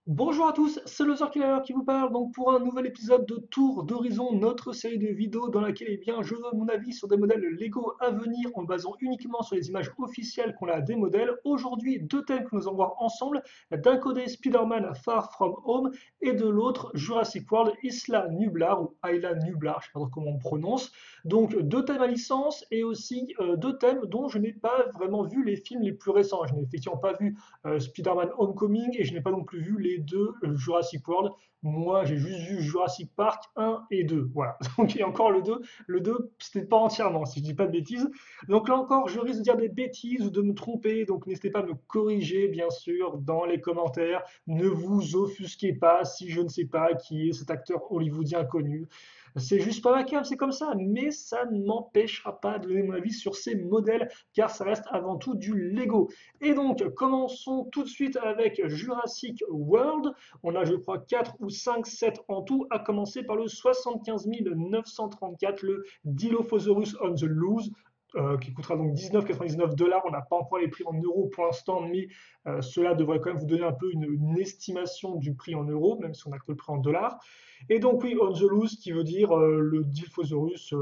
Bonjour à tous, c'est le Killer qui vous parle donc pour un nouvel épisode de Tour d'Horizon, notre série de vidéos dans laquelle je donne mon avis sur des modèles Lego à venir en basant uniquement sur les images officielles qu'on a des modèles. Aujourd'hui, deux thèmes que nous allons voir ensemble. D'un côté, Spider-Man Far From Home et de l'autre, Jurassic World Isla Nublar ou Isla Nublar, je ne sais pas trop comment on prononce. Donc deux thèmes à licence et aussi deux thèmes dont je n'ai pas vraiment vu les films les plus récents. Je n'ai effectivement pas vu Spider-Man Homecoming et je n'ai pas non plus vu les deux Jurassic World. Moi, j'ai juste vu Jurassic Park 1 et 2. Voilà. Donc, et encore le 2, c'était pas entièrement, si je dis pas de bêtises. Donc là encore, je risque de dire des bêtises ou de me tromper. Donc n'hésitez pas à me corriger, bien sûr, dans les commentaires. Ne vous offusquez pas si je ne sais pas qui est cet acteur hollywoodien connu. C'est juste pas ma cam, c'est comme ça, mais ça ne m'empêchera pas de donner mon avis sur ces modèles, car ça reste avant tout du Lego. Et donc, commençons tout de suite avec Jurassic World. On a, je crois, 4 ou 5 sets en tout, à commencer par le 75 934, le Dilophosaurus on the Loose. Qui coûtera donc 19,99 $. On n'a pas encore les prix en euros pour l'instant, mais cela devrait quand même vous donner un peu une estimation du prix en euros, même si on n'a que le prix en dollars. Et donc oui, on the loose, qui veut dire le Dilophosaurus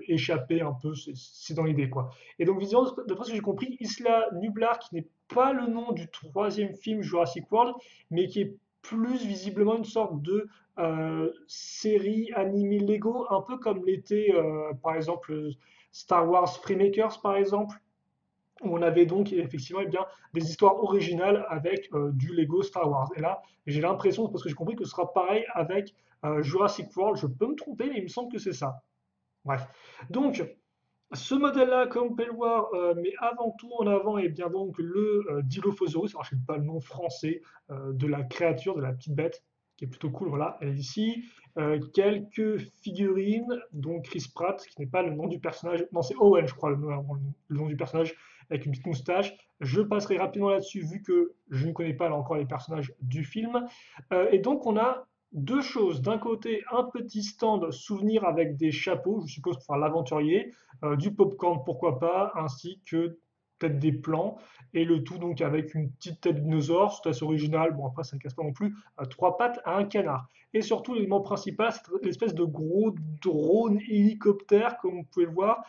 échappé un peu, c'est dans l'idée quoi. Et donc visiblement, d'après ce que j'ai compris, Isla Nublar, qui n'est pas le nom du troisième film Jurassic World, mais qui est plus visiblement une sorte de série animée Lego, un peu comme l'était par exemple Star Wars Freemakers par exemple, où on avait donc effectivement bien, des histoires originales avec du Lego Star Wars. Et là, j'ai l'impression, parce que j'ai compris que ce sera pareil avec Jurassic World, je peux me tromper, mais il me semble que c'est ça. Bref. Donc, ce modèle-là, comme vous pouvez le voir, mais avant tout en avant, est bien donc le Dilophosaurus. Alors, je ne sais pas le nom français de la créature, de la petite bête, qui est plutôt cool. Voilà, elle est ici. Quelques figurines, dont Chris Pratt, qui n'est pas le nom du personnage. Non, c'est Owen, je crois, le nom du personnage, avec une petite moustache. Je passerai rapidement là-dessus, vu que je ne connais pas là encore les personnages du film. Et donc, on a deux choses. D'un côté, un petit stand souvenir avec des chapeaux, je suppose pour faire l'aventurier, du popcorn pourquoi pas, ainsi que peut-être des plans, et le tout donc avec une petite tête de dinosaure, c'est assez original, bon après ça ne casse pas non plus, trois pattes à un canard. Et surtout l'élément principal, c'est l'espèce de gros drone hélicoptère, comme vous pouvez le voir,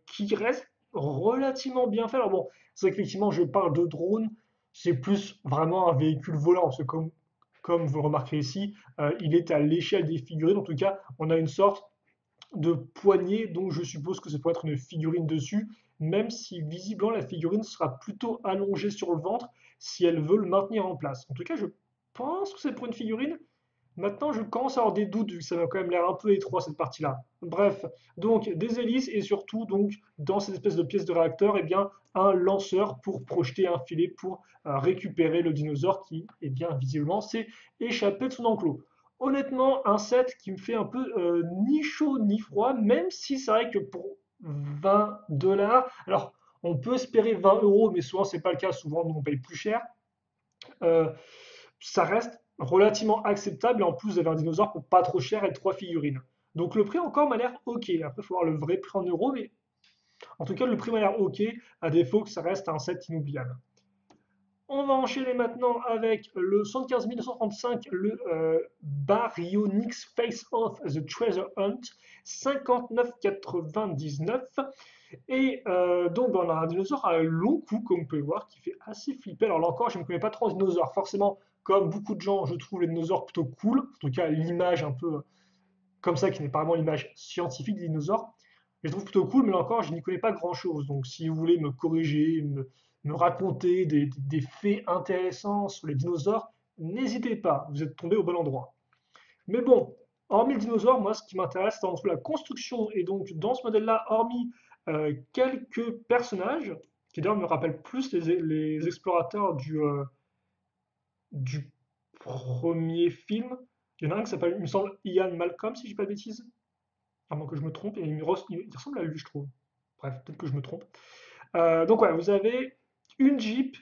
qui reste relativement bien fait. Alors bon, c'est vrai qu'effectivement je parle de drone, c'est plus vraiment un véhicule volant, parce que comme vous le remarquez ici, il est à l'échelle des figurines, en tout cas on a une sorte de poignée, donc je suppose que ça pourrait être une figurine dessus, même si visiblement la figurine sera plutôt allongée sur le ventre si elle veut le maintenir en place. En tout cas, je pense que c'est pour une figurine. Maintenant, je commence à avoir des doutes, vu que ça m'a quand même l'air un peu étroit cette partie-là. Bref, donc des hélices et surtout donc dans cette espèce de pièce de réacteur, eh bien un lanceur pour projeter un filet pour récupérer le dinosaure qui, eh bien visiblement, s'est échappé de son enclos. Honnêtement, un set qui me fait un peu ni chaud ni froid, même si c'est vrai que pour 20 $, alors on peut espérer 20 €, mais souvent c'est pas le cas, souvent nous on paye plus cher. Euh, Ça reste relativement acceptable et en plus vous avez un dinosaure pour pas trop cher et trois figurines. Donc le prix encore m'a l'air ok. Après, il faut voir le vrai prix en euros, mais en tout cas le prix m'a l'air ok, à défaut que ça reste un set inoubliable. On va enchaîner maintenant avec le 115 935, le Baryonyx Face of the Treasure Hunt, 59,99. Et donc, ben, on a un dinosaure à long cou, comme vous pouvez voir, qui fait assez flipper. Alors là encore, je ne connais pas trop en dinosaures. Forcément, comme beaucoup de gens, je trouve les dinosaures plutôt cool. En tout cas, l'image un peu comme ça, qui n'est pas vraiment l'image scientifique des dinosaures. Je les trouve plutôt cool, mais là encore, je n'y connais pas grand-chose. Donc, si vous voulez me corriger, me raconter des faits intéressants sur les dinosaures, n'hésitez pas, vous êtes tombé au bon endroit. Mais bon, hormis le dinosaure, moi, ce qui m'intéresse, c'est entre la construction. Et donc, dans ce modèle-là, hormis quelques personnages, qui d'ailleurs me rappellent plus les explorateurs du premier film. Il y en a un qui s'appelle, il me semble, Ian Malcolm, si je dis pas de bêtises. À moins que je me trompe, et il ressemble à lui, je trouve. Bref, peut-être que je me trompe. Donc, ouais, vous avez une Jeep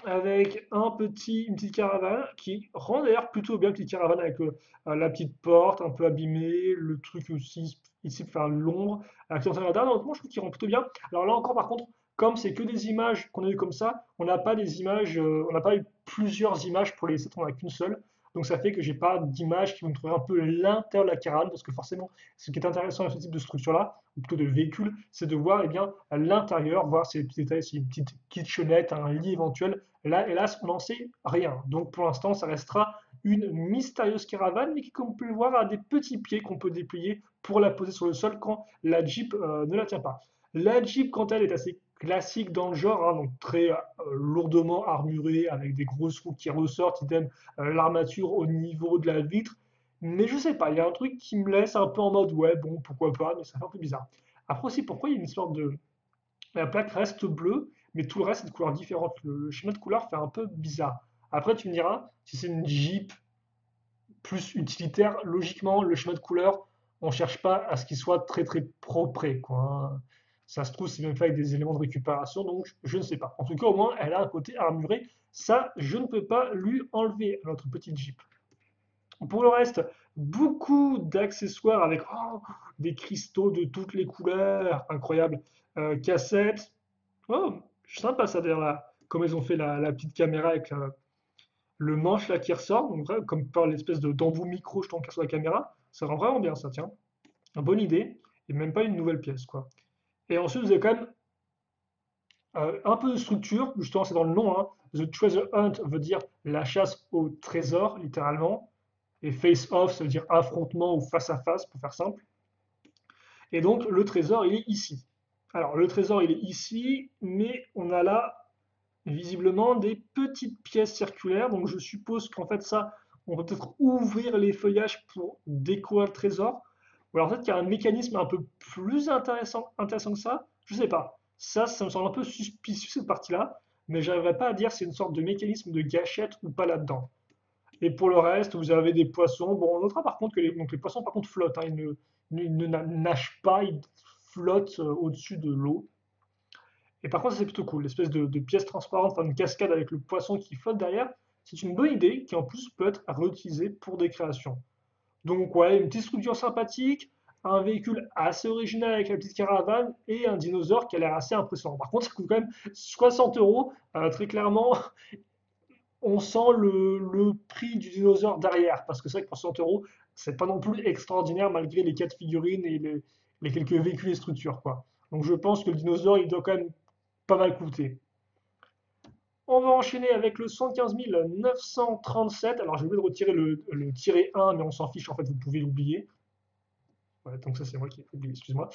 avec une petite caravane qui rend d'ailleurs plutôt bien, petite caravane avec la petite porte un peu abîmée, le truc aussi ici pour faire l'ombre, avec l'antenne radar. Honnêtement, je trouve qu'il rend plutôt bien. Alors là encore, par contre, comme c'est que des images qu'on a eu comme ça, on n'a pas des images, on n'a pas eu plusieurs images pour les sets, on n'a qu'une seule. Donc ça fait que j'ai pas d'images qui vont me trouver un peu l'intérieur de la caravane, parce que forcément, ce qui est intéressant avec ce type de structure-là, ou plutôt de véhicule, c'est de voir eh bien, à l'intérieur, voir ces petits détails, si une petite kitchenette, un lit éventuel. Là, hélas, on n'en sait rien. Donc pour l'instant, ça restera une mystérieuse caravane, mais qui, comme on peut le voir, a des petits pieds qu'on peut déplier pour la poser sur le sol quand la Jeep ne la tient pas. La Jeep, quant à elle, est assez classique dans le genre, hein, donc très lourdement armurée, avec des grosses roues qui ressortent, idem l'armature au niveau de la vitre. Mais je sais pas, il y a un truc qui me laisse un peu en mode ouais, bon, pourquoi pas, mais ça fait un peu bizarre. Après aussi, pourquoi il y a une sorte de. La plaque reste bleue, mais tout le reste est de couleurs différentes. Le schéma de couleur fait un peu bizarre. Après, tu me diras, si c'est une Jeep plus utilitaire, logiquement, le schéma de couleur, on ne cherche pas à ce qu'il soit très très propre, quoi, hein. Ça se trouve, c'est même fait avec des éléments de récupération, donc je ne sais pas. En tout cas, au moins, elle a un côté armuré. Ça, je ne peux pas lui enlever à notre petite Jeep. Pour le reste, beaucoup d'accessoires avec des cristaux de toutes les couleurs, incroyable. Cassettes, oh, sympa ça d'ailleurs là, comme ils ont fait la petite caméra avec le manche là qui ressort, donc, comme par l'espèce de d'embout micro jetant sur la caméra, ça rend vraiment bien ça, tiens. Une bonne idée, et même pas une nouvelle pièce quoi. Et ensuite vous avez quand même un peu de structure, justement c'est dans le nom, hein. The Treasure Hunt veut dire la chasse au trésor, littéralement. Et face off, ça veut dire affrontement ou face à face, pour faire simple. Et donc le trésor, il est ici. Alors le trésor, il est ici, mais on a là visiblement des petites pièces circulaires. Donc je suppose qu'en fait ça, on peut peut-être ouvrir les feuillages pour découvrir le trésor. Ou alors peut-être qu'il y a un mécanisme un peu plus intéressant que ça. Je sais pas. Ça me semble un peu suspicieux cette partie-là, mais j'arriverai pas à dire si c'est une sorte de mécanisme de gâchette ou pas là-dedans. Et pour le reste, vous avez des poissons. Bon, on notera par contre que les poissons par contre flottent, hein. Ils ne nagent pas, ils flottent au-dessus de l'eau. Et par contre, ça, c'est plutôt cool. L'espèce de pièce transparente, enfin une cascade avec le poisson qui flotte derrière, c'est une bonne idée qui en plus peut être réutilisée pour des créations. Donc ouais, une petite structure sympathique, un véhicule assez original avec la petite caravane et un dinosaure qui a l'air assez impressionnant. Par contre, ça coûte quand même 60 euros. Très clairement, on sent le prix du dinosaure derrière, parce que c'est vrai que pour 100 euros, c'est pas non plus extraordinaire malgré les 4 figurines et les quelques véhicules et structures, quoi. Donc je pense que le dinosaure, il doit quand même pas mal coûter. On va enchaîner avec le 115 937. Alors j'ai oublié de retirer le tiret 1, mais on s'en fiche, en fait, vous pouvez l'oublier. Ouais, donc ça c'est moi qui ai oublié, excuse-moi.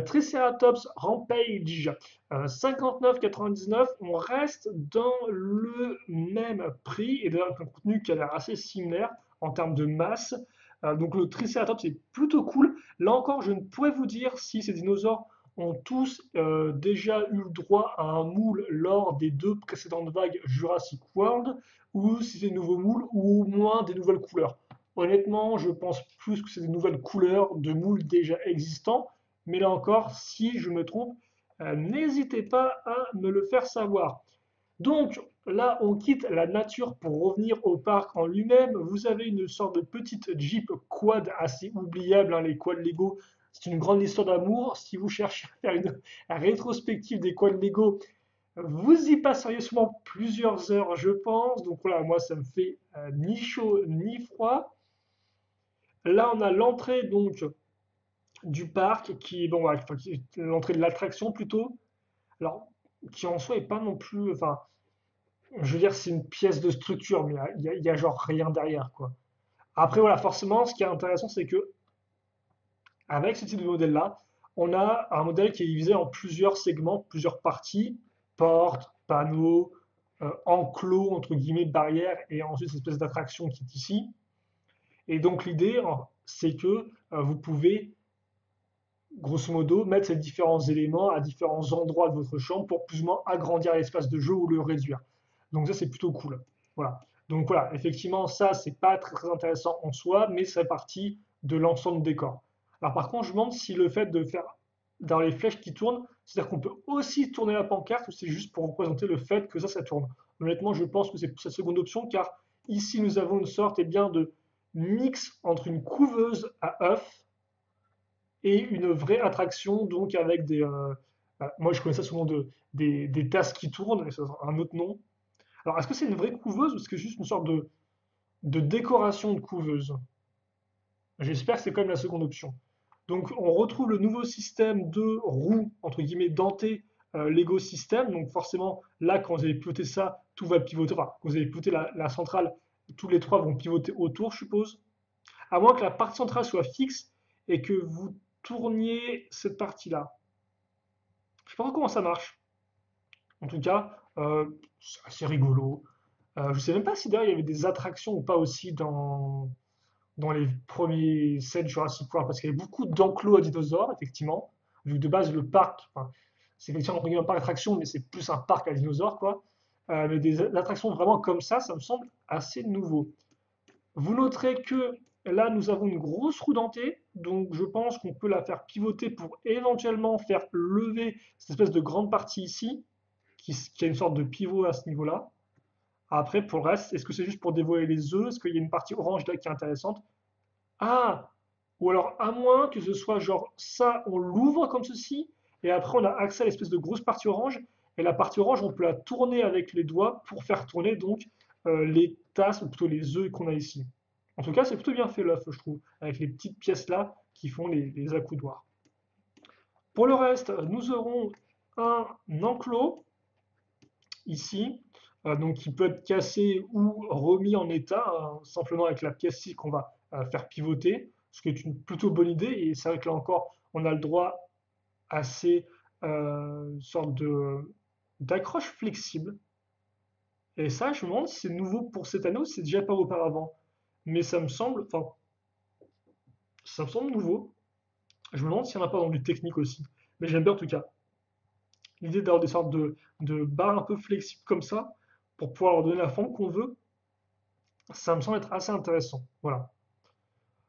Triceratops Rampage, 59,99. On reste dans le même prix et d'ailleurs avec un contenu qui a l'air assez similaire en termes de masse. Donc le Triceratops est plutôt cool. Là encore, je ne pourrais vous dire si ces dinosaures ont tous déjà eu le droit à un moule lors des deux précédentes vagues Jurassic World ou si c'est des nouveaux moules ou au moins des nouvelles couleurs. Honnêtement, je pense plus que c'est des nouvelles couleurs de moules déjà existants. Mais là encore, si je me trompe, n'hésitez pas à me le faire savoir. Donc là, on quitte la nature pour revenir au parc en lui-même. Vous avez une sorte de petite Jeep quad assez oubliable, hein, les quads Lego. C'est une grande histoire d'amour. Si vous cherchez à faire une rétrospective des quads Lego, vous y passeriez sûrement plusieurs heures, je pense. Donc voilà, moi, ça me fait ni chaud ni froid. Là, on a l'entrée donc du parc qui est bon, ouais, enfin, l'entrée de l'attraction plutôt. Alors, qui en soi est pas non plus, enfin, je veux dire, c'est une pièce de structure, mais il y a genre rien derrière, quoi. Après, voilà, forcément, ce qui est intéressant, c'est que avec ce type de modèle-là, on a un modèle qui est divisé en plusieurs segments, plusieurs parties, portes, panneaux, enclos, entre guillemets, barrières, et ensuite cette espèce d'attraction qui est ici. Et donc l'idée, c'est que vous pouvez grosso modo, mettre ces différents éléments à différents endroits de votre chambre pour plus ou moins agrandir l'espace de jeu ou le réduire. Donc ça, c'est plutôt cool. Voilà. Donc voilà, effectivement, ça, c'est pas très, très intéressant en soi, mais c'est partie de l'ensemble du décor. Alors par contre, je me demande si le fait de faire dans les flèches qui tournent, c'est-à-dire qu'on peut aussi tourner la pancarte ou c'est juste pour représenter le fait que ça tourne. Honnêtement, je pense que c'est cette seconde option car ici, nous avons une sorte bien, de mix entre une couveuse à œufs et une vraie attraction, donc avec Moi, je connais ça sous le nom des tasses qui tournent, mais c'est un autre nom. Alors, est-ce que c'est une vraie couveuse ou est-ce que c'est juste une sorte de décoration de couveuse? J'espère que c'est quand même la seconde option. Donc, on retrouve le nouveau système de roues, entre guillemets, dentées, Lego System. Donc, forcément, là, quand vous allez pivoter ça, tout va pivoter. Enfin, quand vous allez pivoter la centrale, tous les trois vont pivoter autour, je suppose. À moins que la partie centrale soit fixe et que vous tourniez cette partie-là. Je sais pas trop comment ça marche. En tout cas, c'est assez rigolo. Je sais même pas si d'ailleurs il y avait des attractions ou pas aussi dans les premiers sets Jurassic World, parce qu'il y avait beaucoup d'enclos à dinosaures, effectivement. Vu que de base, le parc, enfin, c'est effectivement entre guillemets, un parc d'attractions, mais c'est plus un parc à dinosaures, quoi. Mais des attractions vraiment comme ça me semble assez nouveau. Vous noterez que là, nous avons une grosse roue dentée, donc je pense qu'on peut la faire pivoter pour éventuellement faire lever cette espèce de grande partie ici, qui a une sorte de pivot à ce niveau-là. Après, pour le reste, est-ce que c'est juste pour dévoiler les œufs? Est-ce qu'il y a une partie orange là qui est intéressante? Ah! Ou alors, à moins que ce soit genre ça, on l'ouvre comme ceci, et après on a accès à l'espèce de grosse partie orange, et la partie orange, on peut la tourner avec les doigts pour faire tourner donc les tasses, ou plutôt les œufs qu'on a ici. En tout cas, c'est plutôt bien fait l'œuf, je trouve, avec les petites pièces là qui font les accoudoirs. Pour le reste, nous aurons un enclos ici, donc qui peut être cassé ou remis en état, hein, simplement avec la pièce ci qu'on va faire pivoter, ce qui est une plutôt bonne idée. Et c'est vrai que là encore, on a le droit à ces sortes d'accroche flexible. Et ça, je me demande si c'est nouveau pour cette année ou si c'est déjà pas auparavant. Mais enfin, ça me semble nouveau. Je me demande s'il n'y en a pas dans du technique aussi. Mais j'aime bien en tout cas l'idée d'avoir des sortes de barres un peu flexibles comme ça pour pouvoir leur donner la forme qu'on veut. Ça me semble être assez intéressant. Voilà.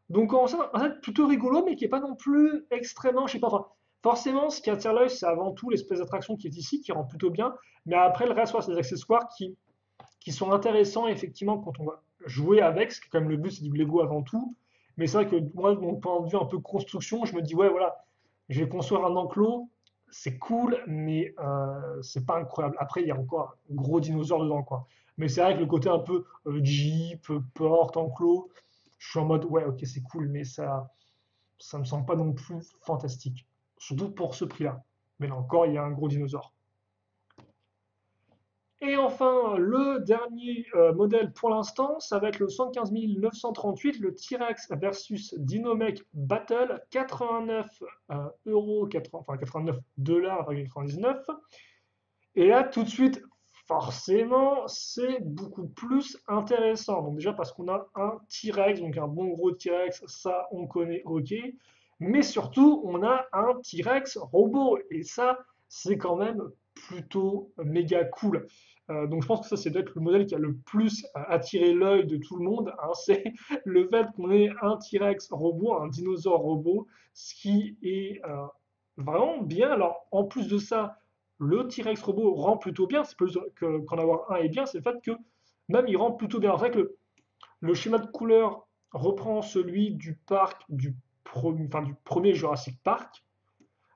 Donc en fait, plutôt rigolo, mais qui n'est pas non plus extrêmement, je sais pas, enfin, forcément, ce qui attire l'œil, c'est avant tout l'espèce d'attraction qui est ici, qui rend plutôt bien, mais après, le reste, c'est des accessoires qui sont intéressants, effectivement, quand on va jouer avec, ce qui est quand même le but, c'est du Lego avant tout, mais c'est vrai que moi, de mon point de vue un peu construction, je me dis, ouais, voilà, je vais construire un enclos, c'est cool, mais c'est pas incroyable. Après, il y a encore un gros dinosaure dedans, quoi. Mais c'est vrai que le côté un peu Jeep, porte, enclos, je suis en mode, ouais, ok, c'est cool, mais ça me semble pas non plus fantastique. Surtout pour ce prix-là. Mais là encore, il y a un gros dinosaure. Et enfin, le dernier modèle pour l'instant, ça va être le 115 938, le T-Rex versus Dynamec Battle, 89 euros, 80, enfin 89 dollars, 99. Et là, tout de suite, forcément, c'est beaucoup plus intéressant. Donc déjà parce qu'on a un T-Rex, donc un bon gros T-Rex, ça on connaît, ok. Mais surtout, on a un T-Rex robot. Et ça, c'est quand même plutôt méga cool. Donc je pense que ça, c'est peut-être le modèle qui a le plus attiré l'œil de tout le monde, hein. C'est le fait qu'on ait un T-Rex robot, un dinosaure robot, ce qui est vraiment bien. Alors en plus de ça, le T-Rex robot rend plutôt bien, c'est plus qu'en avoir un est bien, c'est le fait que même il rend plutôt bien. C'est vrai que le schéma de couleur reprend celui du parc enfin, du premier Jurassic Park,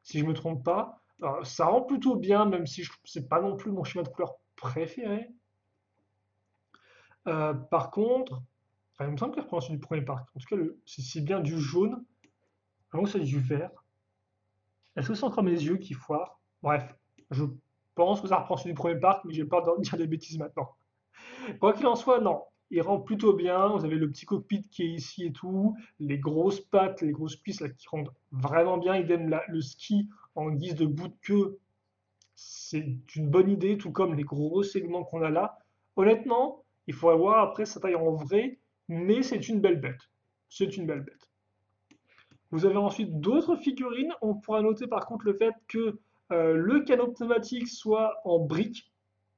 si je ne me trompe pas. Ça rend plutôt bien, même si c'est pas non plus mon schéma de couleur préféré. Par contre, enfin, il me semble qu'il reprend celui du premier parc. En tout cas, c'est bien du jaune, avant que c'est du vert. Est-ce que c'est encore mes yeux qui foirent? Bref, je pense que ça reprend celui du premier parc, mais j'ai peur de dire des bêtises maintenant. Quoi qu'il en soit, non. Il rend plutôt bien. Vous avez le petit cockpit qui est ici et tout. Les grosses pattes, les grosses cuisses là, qui rendent vraiment bien. Idem le ski en guise de bout de queue. C'est une bonne idée, tout comme les gros segments qu'on a là. Honnêtement, il faut voir après sa taille en vrai, mais c'est une belle bête. C'est une belle bête. Vous avez ensuite d'autres figurines. On pourra noter par contre le fait que le canot pneumatique soit en briques,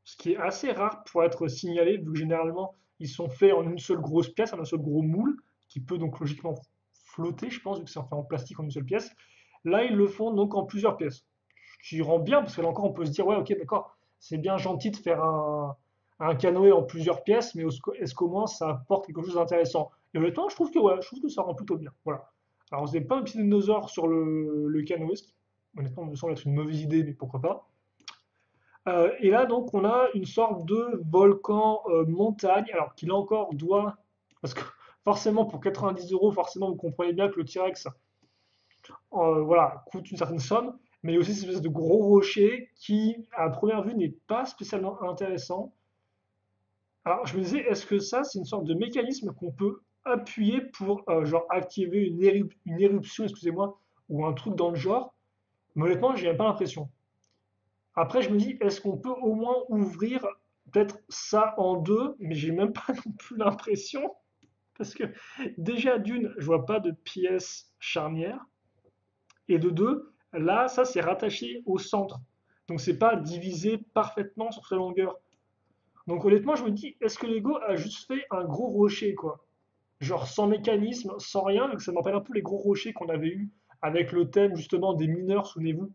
ce qui est assez rare pour être signalé, vu que généralement ils sont faits en une seule grosse pièce, en un seul gros moule, qui peut donc logiquement flotter, je pense, vu que c'est fait en plastique en une seule pièce. Là, ils le font donc en plusieurs pièces, ce qui rend bien, parce que là encore, on peut se dire, ouais, ok, d'accord, c'est bien gentil de faire un canoë en plusieurs pièces, mais est-ce qu'au moins ça apporte quelque chose d'intéressant? Et honnêtement, je trouve que, ouais, je trouve que ça rend plutôt bien. Voilà. Alors, vous n'avez pas un petit dinosaure sur le canoë, honnêtement, me semble être une mauvaise idée, mais pourquoi pas. Et là, donc, on a une sorte de volcan montagne, alors qu'il encore doit, parce que forcément, pour 90 euros, forcément, vous comprenez bien que le T-Rex, voilà, coûte une certaine somme, mais il y a aussi cette espèce de gros rocher qui, à première vue, n'est pas spécialement intéressant. Alors, je me disais, est-ce que ça, c'est une sorte de mécanisme qu'on peut appuyer pour, genre, activer une éruption, excusez-moi, ou un truc dans le genre? Mais honnêtement, j'ai même pas l'impression. Après, je me dis, est-ce qu'on peut au moins ouvrir peut-être ça en deux, mais j'ai même pas non plus l'impression, parce que déjà d'une, je vois pas de pièce charnière, et de deux, là, ça c'est rattaché au centre, donc c'est pas divisé parfaitement sur sa longueur. Donc honnêtement, je me dis, est-ce que Lego a juste fait un gros rocher, quoi? Genre sans mécanisme, sans rien, donc ça m'appelle un peu les gros rochers qu'on avait eu avec le thème justement des mineurs, souvenez-vous,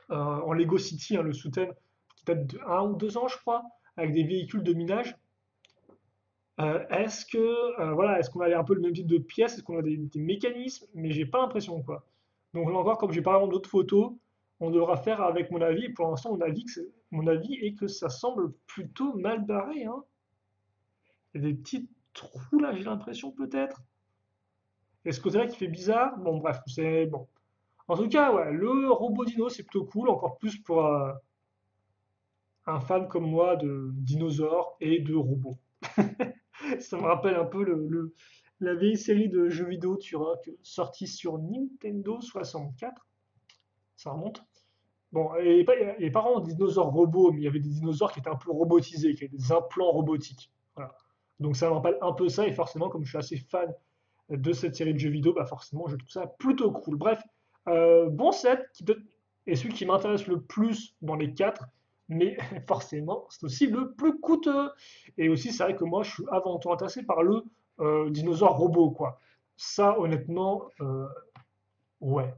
en Lego City, hein, le sous-thème qui date de 1 ou 2 ans, je crois, avec des véhicules de minage. Est-ce qu'on a un peu le même type de pièces? Est-ce qu'on a des mécanismes? Mais j'ai pas l'impression, quoi. Donc là encore, comme j'ai pas vraiment d'autres photos, on devra faire avec mon avis. Et pour l'instant, mon avis est que ça semble plutôt mal barré, hein. Il y a des petits trous là, j'ai l'impression peut-être. Et ce côté-là qui fait bizarre. Bon, bref, c'est bon. En tout cas, ouais, le robot dino, c'est plutôt cool, encore plus pour un fan comme moi de dinosaures et de robots. Ça me rappelle un peu la vieille série de jeux vidéo sortie sur Nintendo 64. Ça remonte. Bon, et pas vraiment des dinosaures robots, mais il y avait des dinosaures qui étaient un peu robotisés, qui avaient des implants robotiques. Voilà. Donc ça me rappelle un peu ça, et forcément, comme je suis assez fan de cette série de jeux vidéo, bah forcément, je trouve ça plutôt cool. Bref, bon set, qui peut est celui qui m'intéresse le plus dans les quatre, mais forcément, c'est aussi le plus coûteux. Et aussi, c'est vrai que moi, je suis avant tout intéressé par le dinosaure robot, quoi. Ça, honnêtement, ouais.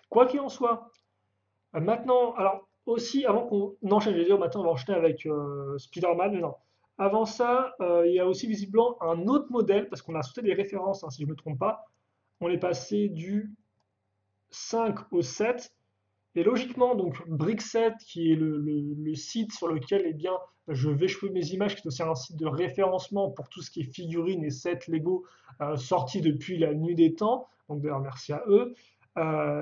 Quoi qu'il en soit, maintenant, alors aussi, avant qu'on enchaîne, je vais dire, maintenant on va enchaîner avec Spider-Man, mais non. Avant ça, il y a aussi visiblement un autre modèle, parce qu'on a sauté des références, hein, si je ne me trompe pas. On est passé du 5 au 7. Et logiquement, donc Brickset, qui est le site sur lequel eh bien, je vais choper mes images, qui est aussi un site de référencement pour tout ce qui est figurines et sets Lego sortis depuis la nuit des temps, donc d'ailleurs merci à eux,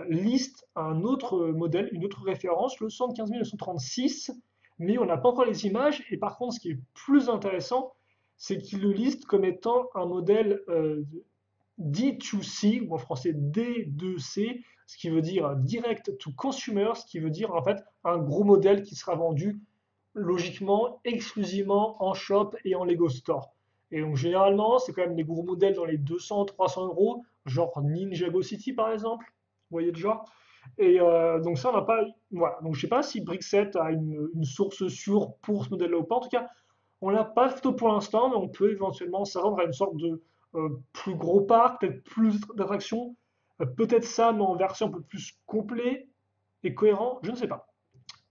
liste un autre modèle, une autre référence, le 75 936, mais on n'a pas encore les images. Et par contre, ce qui est plus intéressant, c'est qu'il le liste comme étant un modèle D2C, ou en français D2C, ce qui veut dire Direct to Consumer, ce qui veut dire en fait un gros modèle qui sera vendu logiquement exclusivement en shop et en Lego Store. Et donc généralement, c'est quand même des gros modèles dans les 200-300 euros, genre Ninjago City par exemple, vous voyez le genre. Et donc ça, on n'a pas. Voilà. Donc je sais pas si Brickset a une source sûre pour ce modèle-là ou pas. En tout cas, on n'a pas de photo pour l'instant, mais on peut éventuellement s'attendre à une sorte de plus gros parc, peut-être plus d'attractions, peut-être ça, mais en version un peu plus complet et cohérent, je ne sais pas.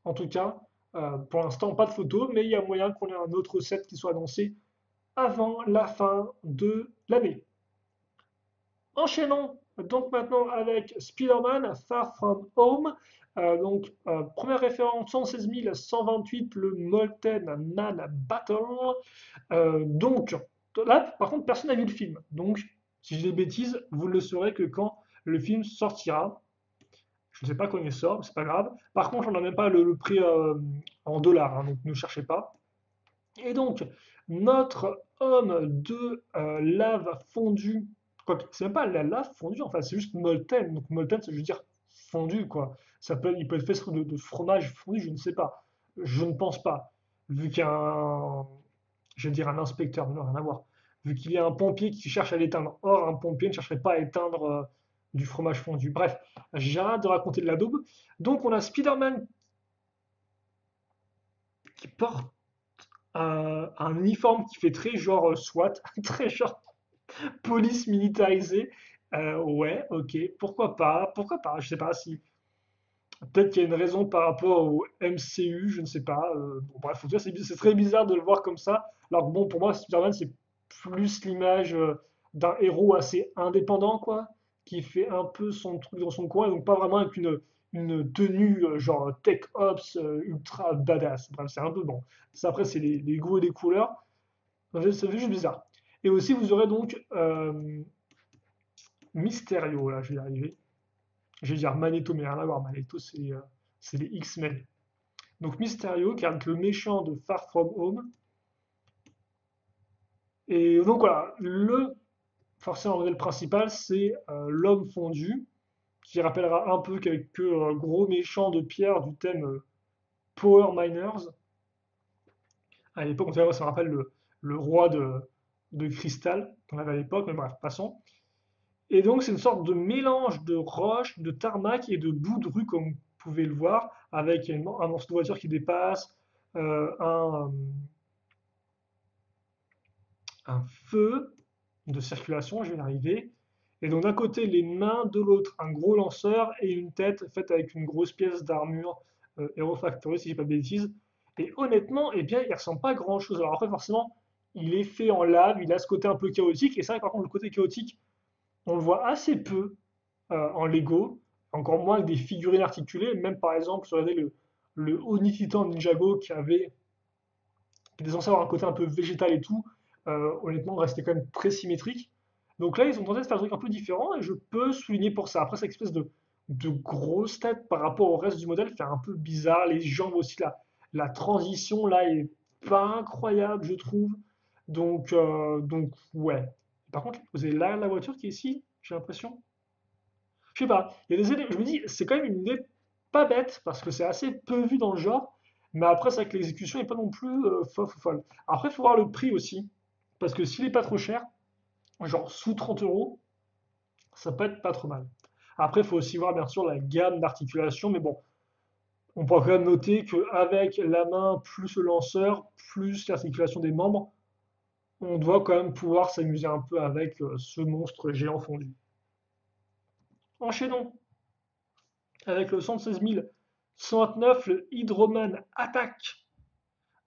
En tout cas, pour l'instant, pas de photo, mais il y a moyen qu'on ait un autre set qui soit annoncé avant la fin de l'année. Enchaînons donc maintenant avec Spider-Man Far From Home. Première référence 116 128, le Molten Man Battle. Donc, là, par contre, personne n'a vu le film. Donc, si je dis des bêtises, vous ne le saurez que quand le film sortira. Je ne sais pas quand il sort, mais c'est pas grave. Par contre, on n'a même pas le prix en dollars, hein, donc ne cherchez pas. Et donc, notre homme de lave fondue, quoique, c'est même pas la lave fondue, enfin, c'est juste molten. Donc, molten, ça veut dire fondu, quoi. Il peut être fait de fromage fondu, je ne sais pas. Je ne pense pas. Vu qu'il y a je vais dire un inspecteur, non, rien à voir. Vu qu'il y a un pompier qui cherche à l'éteindre. Or, un pompier ne chercherait pas à éteindre du fromage fondu. Bref, j'arrête de raconter de la daube. Donc, on a Spider-Man qui porte un uniforme qui fait très genre SWAT, très genre police militarisée. Ouais, ok, pourquoi pas, je sais pas si peut-être qu'il y a une raison par rapport au MCU, je ne sais pas. Bon, bref, en tout cas, c'est très bizarre de le voir comme ça. Alors bon, pour moi, Spider-Man, c'est plus l'image d'un héros assez indépendant, quoi, qui fait un peu son truc dans son coin, donc pas vraiment avec une tenue genre tech ops ultra badass. Bref, c'est un peu bon. Ça, après, c'est les goûts et les couleurs. Ça fait juste bizarre. Et aussi, vous aurez donc Mysterio, là, je vais y arriver. Je vais dire Magneto, mais rien à voir. Magneto, c'est les X-Men. Donc Mysterio, qui est le méchant de Far From Home. Et donc voilà, forcément, le modèle principal, c'est l'homme fondu, qui rappellera un peu quelques gros méchants de pierre du thème Power Miners. À l'époque, ça me rappelle le roi de cristal qu'on avait à l'époque, mais bref, passons. Et donc, c'est une sorte de mélange de roche, de tarmac et de boue de rue, comme vous pouvez le voir, avec un morceau de voiture qui dépasse, euh, un, un feu de circulation, je vais y arriver. Et donc, d'un côté, les mains, de l'autre, un gros lanceur et une tête faite avec une grosse pièce d'armure Hero Factory, si je dis pas de bêtises. Et honnêtement, eh bien, il ressemble pas à grand chose. Alors, après, forcément, il est fait en lave, il a ce côté un peu chaotique. Et c'est vrai que par contre, le côté chaotique, on le voit assez peu en Lego, encore moins avec des figurines articulées. Même par exemple, sur le Oni Titan Ninjago qui était censé avoir un côté un peu végétal et tout, honnêtement, restait quand même très symétrique. Donc là, ils ont tenté de faire un truc un peu différent et je peux souligner pour ça. Après, cette espèce de grosse tête par rapport au reste du modèle fait un peu bizarre. Les jambes aussi, la transition là est pas incroyable, je trouve. Donc ouais. Par contre, vous avez là la voiture qui est ici, j'ai l'impression. Je sais pas, il y a des idées, je me dis, c'est quand même une idée pas bête, parce que c'est assez peu vu dans le genre, mais après, c'est vrai que l'exécution n'est pas non plus folle. Après, il faut voir le prix aussi, parce que s'il est pas trop cher, genre sous 30 euros, ça peut être pas trop mal. Après, il faut aussi voir bien sûr la gamme d'articulation, mais bon, on pourra quand même noter qu'avec la main plus le lanceur, plus l'articulation des membres, on doit quand même pouvoir s'amuser un peu avec ce monstre géant fondu. Enchaînons avec le 116 129, le Hydroman Attack.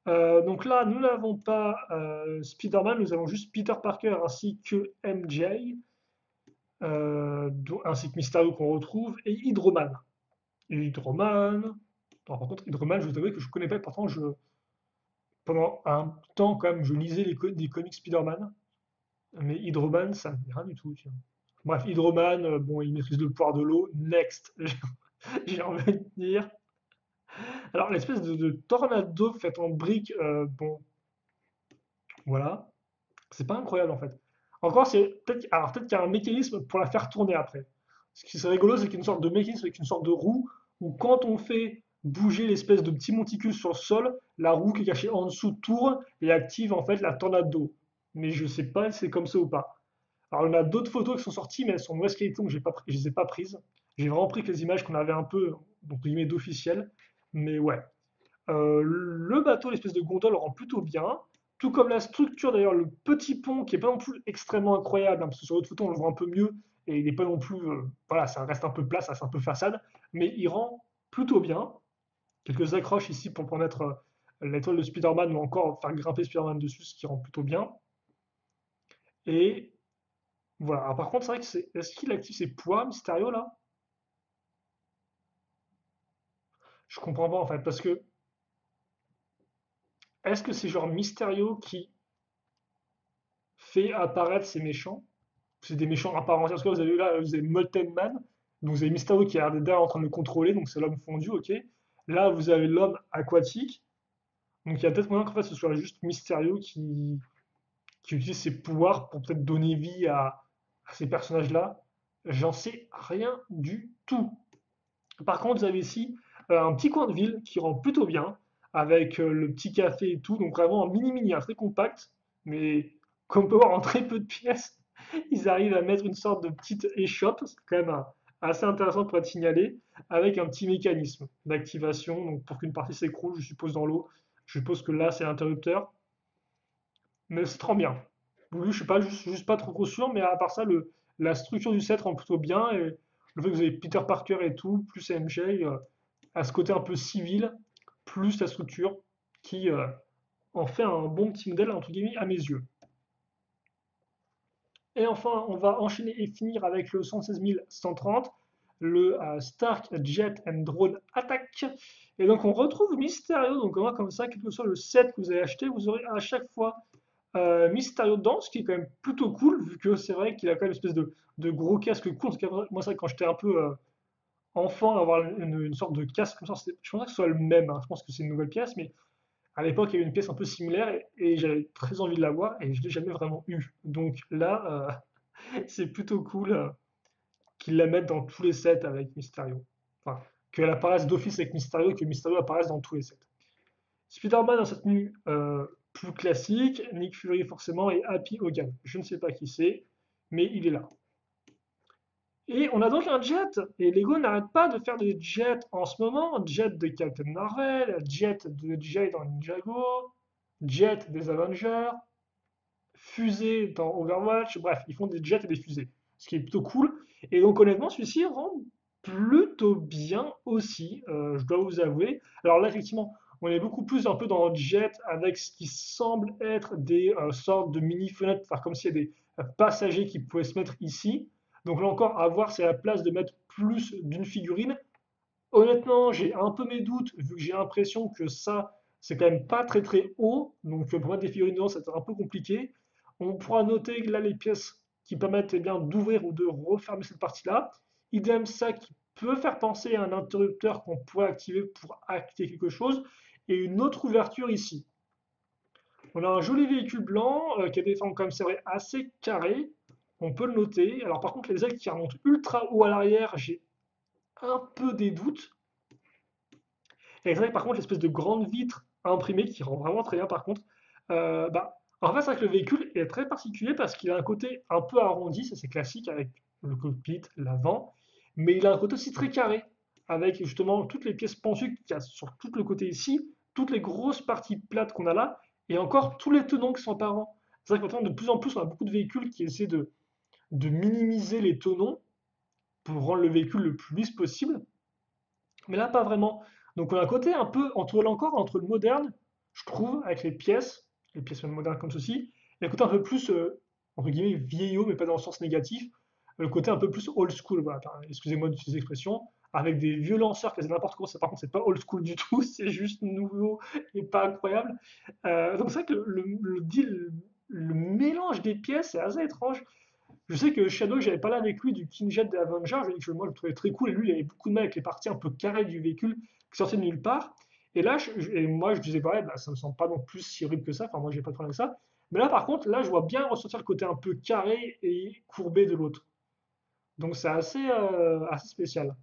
Donc là, nous n'avons pas Spider-Man, nous avons juste Peter Parker ainsi que MJ, ainsi que Mysterio qu'on retrouve, et Hydroman. Et Hydroman. Alors, par contre, Hydroman, je vous avoue que je ne connais pas, pourtant, pendant un temps, quand même, je lisais des comics Spider-Man, mais Hydroman, ça ne me dit rien du tout. Tiens. Bref, Hydroman, bon, il maîtrise le pouvoir de l'eau. Next, j'ai envie de dire. Alors, l'espèce de tornado faite en briques, bon, voilà, c'est pas incroyable en fait. Encore, peut-être qu'il y a un mécanisme pour la faire tourner après. Ce qui serait rigolo, c'est qu'il y a une sorte de mécanisme avec une sorte de roue où quand on fait bouger l'espèce de petit monticule sur le sol, la roue qui est cachée en dessous tourne et active en fait la tornade d'eau. Mais je sais pas si c'est comme ça ou pas. Alors, il y en a d'autres photos qui sont sorties, mais elles sont de mauvaise qualité, donc je les ai pas prises. J'ai vraiment pris que les images qu'on avait un peu, donc guillemets, d'officiel. Mais ouais. Le bateau, l'espèce de gondole, rend plutôt bien. Tout comme la structure, d'ailleurs, le petit pont qui est pas non plus extrêmement incroyable, hein, parce que sur l'autre photo on le voit un peu mieux et il n'est pas non plus, voilà, ça reste un peu plat, ça reste un peu façade, mais il rend plutôt bien. Quelques accroches ici pour mettre l'étoile de Spider-Man ou encore faire grimper Spider-Man dessus, ce qui rend plutôt bien. Et voilà. Alors, par contre, c'est vrai que est-ce qu'il active ses pouvoirs Mysterio là? Je comprends pas en fait, parce que est-ce que c'est genre Mysterio qui fait apparaître ses méchants? C'est des méchants à part entière. Parce que vous avez là, vous avez Molten Man, donc vous avez Mysterio qui est derrière en train de le contrôler, donc c'est l'homme fondu, ok. Là, vous avez l'homme aquatique, donc il y a peut-être moyen qu'en fait ce soit juste Mysterio qui utilise ses pouvoirs pour peut-être donner vie à ces personnages-là. J'en sais rien du tout. Par contre, vous avez ici un petit coin de ville qui rend plutôt bien, avec le petit café et tout, donc vraiment un mini-mini, un très compact, mais comme on peut voir en très peu de pièces, ils arrivent à mettre une sorte de petite échoppe, c'est quand même assez intéressant pour être signalé, avec un petit mécanisme d'activation, donc pour qu'une partie s'écroule, je suppose, dans l'eau. Je suppose que là, c'est l'interrupteur, mais c'est trop bien. Oui, je suis pas juste pas trop sûr, mais à part ça, la structure du set rend plutôt bien, et le fait que vous avez Peter Parker et tout, plus MJ, à ce côté un peu civil, plus la structure, qui en fait un bon petit modèle, entre guillemets, à mes yeux. Et enfin, on va enchaîner et finir avec le 116 130, le Stark Jet and Drone Attack. Et donc on retrouve Mysterio, donc on voit comme ça, quel que soit le set que vous avez acheté, vous aurez à chaque fois Mysterio dedans, ce qui est quand même plutôt cool, vu que c'est vrai qu'il a quand même une espèce de gros casque cool. Parce que moi, c'est vrai que quand j'étais un peu enfant, avoir une sorte de casque comme ça, je pense pas que ce soit le même, hein. Je pense que c'est une nouvelle pièce, mais à l'époque, il y avait une pièce un peu similaire et j'avais très envie de l'avoir et je l'ai jamais vraiment eu. Donc là, c'est plutôt cool qu'ils la mettent dans tous les sets avec Mysterio. Enfin, qu'elle apparaisse d'office avec Mysterio et que Mysterio apparaisse dans tous les sets. Spider-Man dans sa tenue plus classique, Nick Fury forcément et Happy Hogan. Je ne sais pas qui c'est, mais il est là. Et on a donc un jet, et Lego n'arrête pas de faire des jets en ce moment, jet de Captain Marvel, jet de Jay dans Ninjago, jet des Avengers, fusée dans Overwatch, bref, ils font des jets et des fusées, ce qui est plutôt cool. Et donc honnêtement, celui-ci rend plutôt bien aussi, je dois vous avouer. Alors là, effectivement, on est beaucoup plus un peu dans le jet avec ce qui semble être des sortes de mini-fenêtres, enfin, comme s'il y a des passagers qui pouvaient se mettre ici. Donc là encore, à voir, c'est la place de mettre plus d'une figurine. Honnêtement, j'ai un peu mes doutes, vu que j'ai l'impression que ça, c'est quand même pas très très haut. Donc pour mettre des figurines dedans, c'est un peu compliqué. On pourra noter que là, les pièces qui permettent eh bien, d'ouvrir ou de refermer cette partie-là. Idem, ça qui peut faire penser à un interrupteur qu'on pourrait activer pour activer quelque chose. Et une autre ouverture ici. On a un joli véhicule blanc qui a des formes, comme c'est vrai, assez carrées. On peut le noter. Alors par contre, les ailes qui remontent ultra haut à l'arrière, j'ai un peu des doutes. Et c'est vrai que par contre, l'espèce de grande vitre imprimée qui rend vraiment très bien par contre, en fait, c'est vrai que le véhicule est très particulier parce qu'il a un côté un peu arrondi, ça c'est classique avec le cockpit, l'avant, mais il a un côté aussi très carré, avec justement toutes les pièces penchues qu'il y a sur tout le côté ici, toutes les grosses parties plates qu'on a là, et encore tous les tenons qui sont apparents. C'est vrai que maintenant, de plus en plus, on a beaucoup de véhicules qui essaient de minimiser les tenons pour rendre le véhicule le plus lisse possible. Mais là, pas vraiment. Donc on a un côté un peu entre encore entre le moderne, je trouve, avec les pièces même modernes comme ceci, et le côté un peu plus, entre guillemets, vieillot, mais pas dans le sens négatif, le côté un peu plus old school, voilà, excusez-moi d'utiliser l'expression, avec des vieux lanceurs qui faisaient n'importe quoi, par contre c'est pas old school du tout, c'est juste nouveau et pas incroyable. Donc c'est vrai que le mélange des pièces est assez étrange. Je sais que Shadow, j'avais parlé avec lui du King Jet des Avengers, moi je le trouvais très cool, et lui il avait beaucoup de mal avec les parties un peu carrées du véhicule qui sortaient de nulle part. Et là, et moi je disais pareil, bah, ça me semble pas non plus si horrible que ça, enfin moi j'ai pas de problème avec ça. Mais là par contre, là je vois bien ressortir le côté un peu carré et courbé de l'autre. Donc c'est assez spécial.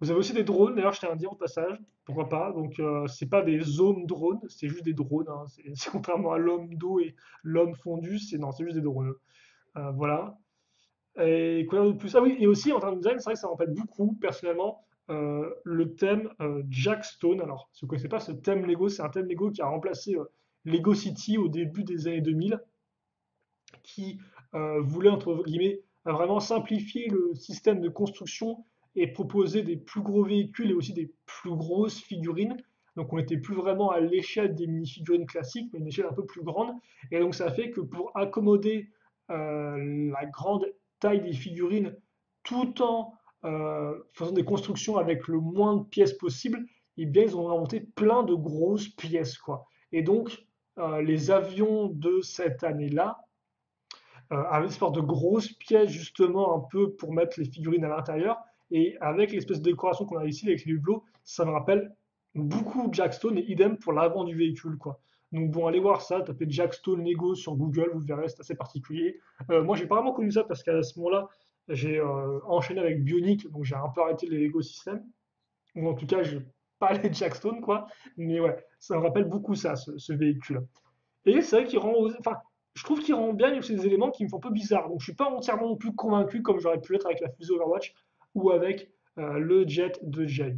Vous avez aussi des drones, d'ailleurs je tiens à dire au passage, pourquoi pas. Donc c'est pas des zones drones, c'est juste des drones, hein. C'est contrairement à l'homme d'eau et l'homme fondu, non, c'est juste des drones. Voilà. Et quoi de plus? Ah oui, et aussi en termes de design, c'est vrai que ça me rappelle beaucoup, personnellement, le thème Jack Stone. Alors, si vous ne connaissez pas ce thème Lego, c'est un thème Lego qui a remplacé Lego City au début des années 2000, qui voulait, entre guillemets, vraiment simplifier le système de construction et proposer des plus gros véhicules et aussi des plus grosses figurines. Donc on n'était plus vraiment à l'échelle des mini-figurines classiques, mais une échelle un peu plus grande. Et donc ça fait que pour accommoder la grande taille des figurines tout en faisant des constructions avec le moins de pièces possible, eh bien ils ont inventé plein de grosses pièces, quoi. Et donc les avions de cette année-là avec une sorte de grosses pièces justement un peu pour mettre les figurines à l'intérieur. Et avec l'espèce de décoration qu'on a ici avec les hublots, ça me rappelle beaucoup Jackstone et idem pour l'avant du véhicule, quoi. Donc bon, allez voir ça, tapez Jackstone Lego sur Google, vous verrez, c'est assez particulier. Moi, j'ai pas vraiment connu ça parce qu'à ce moment-là, j'ai enchaîné avec Bionic, donc j'ai un peu arrêté les Lego System, ou en tout cas, je pas les Jackstone, quoi. Mais ouais, ça me rappelle beaucoup ça, ce véhicule. Et c'est vrai qu'il rend, enfin, je trouve qu'il rend bien aussi des éléments qui me font un peu bizarre. Donc je suis pas entièrement non plus convaincu comme j'aurais pu l'être avec la fusée Overwatch ou avec le jet de Jay.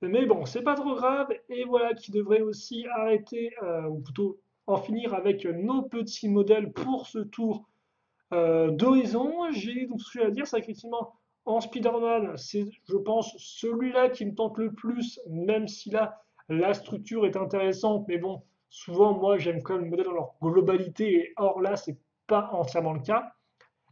Mais bon, c'est pas trop grave, et voilà qui devrait aussi arrêter, ou plutôt en finir avec nos petits modèles pour ce tour d'Horizon. J'ai donc ce que j'ai à dire, c'est qu'effectivement, en Spider-Man, c'est, je pense, celui-là qui me tente le plus, même si là, la structure est intéressante, mais bon, souvent, moi, j'aime quand même le modèle dans leur globalité, et or là, c'est pas entièrement le cas.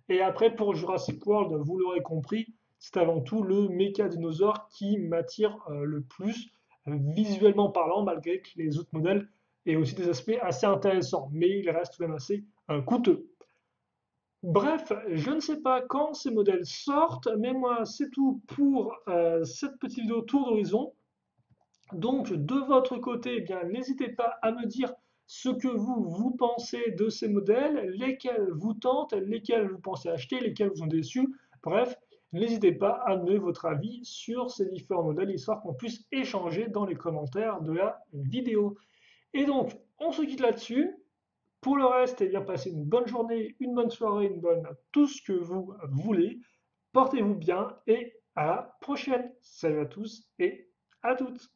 Et après, pour Jurassic World, vous l'aurez compris, c'est avant tout le méca dinosaure qui m'attire le plus, visuellement parlant, malgré que les autres modèles aient aussi des aspects assez intéressants, mais il reste tout de même assez coûteux. Bref, je ne sais pas quand ces modèles sortent, mais moi, c'est tout pour cette petite vidéo tour d'horizon. Donc, de votre côté, eh bien, n'hésitez pas à me dire ce que vous pensez de ces modèles, lesquels vous tentent, lesquels vous pensez acheter, lesquels vous ont déçu. Bref, n'hésitez pas à donner votre avis sur ces différents modèles, histoire qu'on puisse échanger dans les commentaires de la vidéo. Et donc, on se quitte là-dessus. Pour le reste, eh bien, passez une bonne journée, une bonne soirée, une bonne tout ce que vous voulez. Portez-vous bien et à la prochaine. Salut à tous et à toutes.